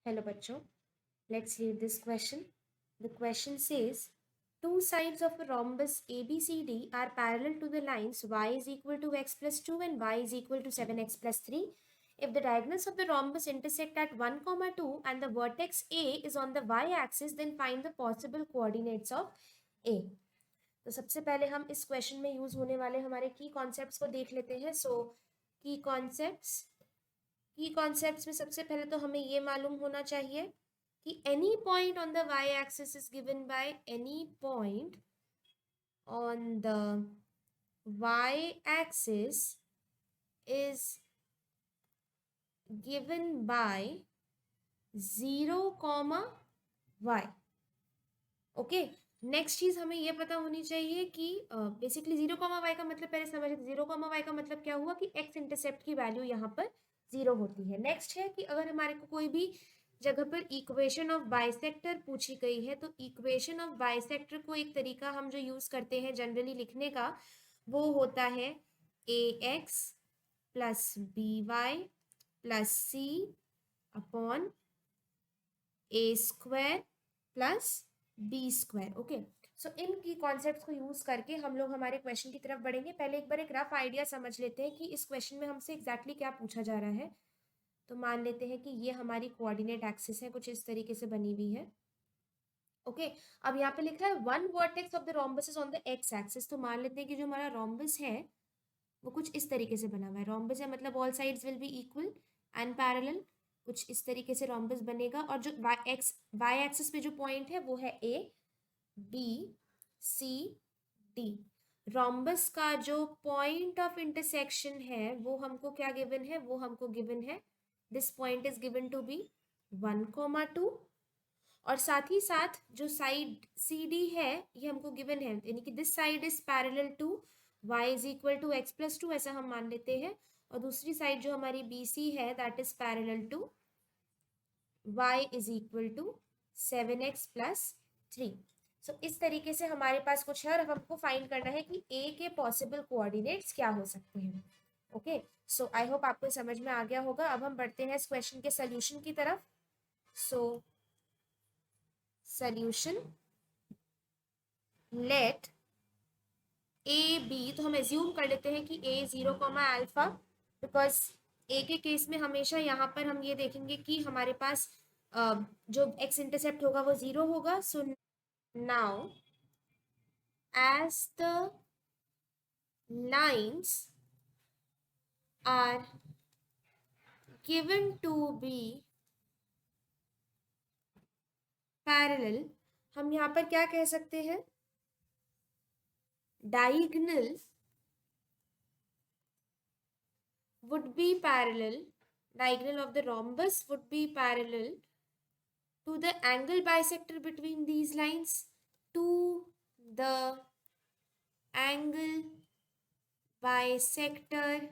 Hello, bachcho. Let's read this question. The question says, two sides of a rhombus ABCD are parallel to the lines y is equal to x plus 2 and y is equal to 7x plus 3. If the diagonals of the rhombus intersect at 1, 2 and the vertex A is on the y-axis, then find the possible coordinates of A. तो सबसे पहले हम इस question में use होने वाले हमारे की कॉन्सेप्ट्स को देख लेते हैं. की कॉन्सेप्ट्स में सबसे पहले तो हमें ये मालूम होना चाहिए कि any point on the Y axis is given by any point on the Y axis is given by 0, y. Okay. Next चीज हमें ये पता होनी चाहिए कि बेसिकली 0, y का मतलब पहले समझे. 0, y का मतलब क्या हुआ कि x इंटरसेप्ट की वैल्यू यहाँ पर 0 होती है. नेक्स्ट है कि अगर हमारे को कोई भी जगह पर इक्वेशन ऑफ बाइसेक्टर पूछी गई है तो इक्वेशन ऑफ बाइसेक्टर को एक तरीका हम जो यूज करते हैं जनरली लिखने का वो होता है ax plus by plus c upon a square plus B square. Okay. So इनकी कॉन्सेप्ट्स को यूज करके हम लोग हमारे क्वेश्चन की तरफ बढ़ेंगे. पहले एक बार एक रफ आइडिया समझ लेते हैं कि इस क्वेश्चन में हमसे एग्जैक्टली क्या पूछा जा रहा है. तो मान लेते हैं कि ये हमारी कोऑर्डिनेट एक्सिस है, कुछ इस तरीके से बनी हुई है. ओके. अब यहाँ पे लिखा है one vertex of the rhombus is on the x axis. तो मान लेते हैं कि जो हमारा रोम्बस है वो कुछ इस तरीके से बना हुआ है. रोम्बस है मतलब all sides will be equal and parallel. कुछ इस तरीके से रोम्बस बनेगा और जो वाई एक्सिस पे जो पॉइंट है वो है A B C D. Rhombus का जो पॉइंट ऑफ इंटरसेक्शन है वो हमको क्या गिवन है, वो हमको गिवन है this point is given to be 1, 2 और साथ ही साथ जो साइड सी डी है ये हमको गिवन है, यानी कि this side is parallel to y is equal to x plus 2 ऐसा हम मान लेते हैं. और दूसरी साइड जो हमारी बी सी है that is parallel to y is equal to 7x plus 3. So इस तरीके से हमारे पास कुछ है और हमको फाइंड करना है कि a के पॉसिबल कोऑर्डिनेट्स क्या हो सकते हैं. ओके. सो आई होप आपको समझ में आ गया होगा. अब हम बढ़ते हैं इस क्वेश्चन के सोल्यूशन की तरफ. So solution let A B. तो हम एज्यूम कर लेते हैं कि ए 0, बिकॉज ए के केस में हमेशा यहाँ पर हम ये देखेंगे कि हमारे पास जो एक्स इंटरसेप्ट होगा वो 0 होगा. So now as the lines are given to be parallel, हम यहाँ पर क्या कह सकते हैं, diagonal would be parallel, diagonal of the rhombus would be parallel to the angle bisector between these lines, to the angle bisector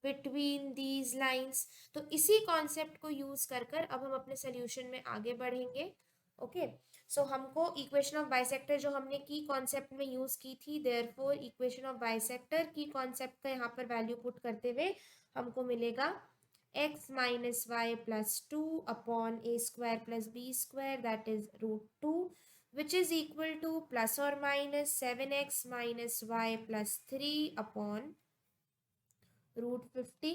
between these lines. तो इसी concept को यूज कर कर अब हम अपने सोल्यूशन में आगे बढ़ेंगे. ओके. सो हमको इक्वेशन ऑफ बाइसेक्टर जो हमने की कॉन्सेप्ट में यूज की थी, देयरफॉर इक्वेशन ऑफ बाइसेक्टर की कॉन्सेप्ट का यहाँ पर वैल्यू पुट करते हुए हमको मिलेगा x minus Y plus 2 upon A square plus B square that is √2 which is equal to plus और माइनस 7x minus Y plus 3 upon √50.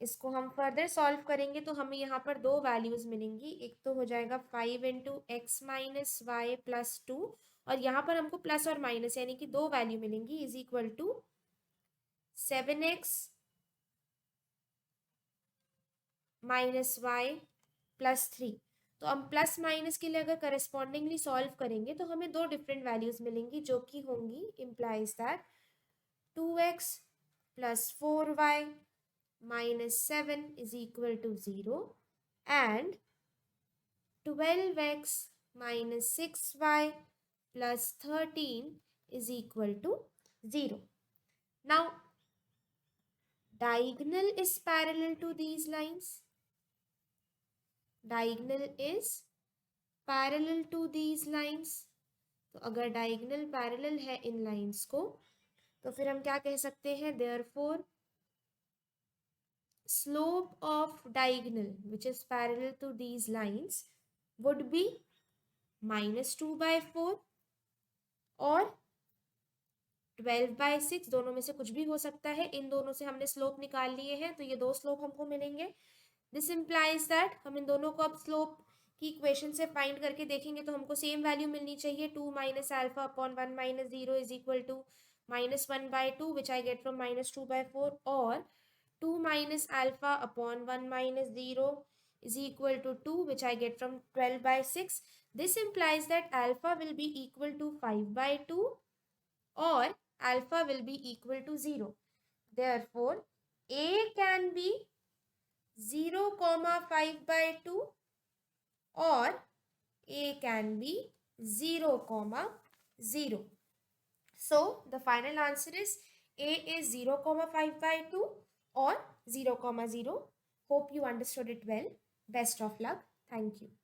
इसको हम फर्दर सॉल्व करेंगे तो हमें यहाँ पर दो वैल्यूज मिलेंगी. एक तो हो जाएगा 5 into X minus Y plus 2 और यहाँ पर हमको प्लस और माइनस यानी कि दो वैल्यू मिलेंगी is equal to 7x minus Y plus 3. तो हम प्लस माइनस के लिए अगर करस्पॉन्डिंगली सॉल्व करेंगे तो हमें दो डिफरेंट वैल्यूज मिलेंगी जो कि होंगी implies that 2x plus 4y minus 7 is equal to 0 and 12x minus 6y plus 13 is equal to 0. Now, diagonal is parallel to these lines. Diagonal is parallel to these lines. तो अगर diagonal parallel है इन lines को तो फिर हम क्या कह सकते हैं, therefore slope of diagonal which is parallel to these lines would be -2/4 और 12/6, दोनों में से कुछ भी हो सकता है। इन दोनों से हमने स्लोप निकाल लिए हैं, तो ये दो स्लोप हमको मिलेंगे। दिस इम्प्लाइज दैट हम इन दोनों को अब स्लोप की इक्वेशन से फाइंड करके देखेंगे तो हमको सेम वैल्यू मिलनी चाहिए। 2 minus alpha upon 1 minus 0 is equal to -1/2 which I get from -2/4 और 2 minus alpha upon 1 minus 0 is equal to 2 which I get from 12/6. This implies that alpha will be equal to 5/2 or alpha will be equal to 0. Therefore, A can be 0, 5/2 or A can be 0, 0. So, the final answer is A is 0, 5/2 or 0, 0. Hope you understood it well. Best of luck. Thank you.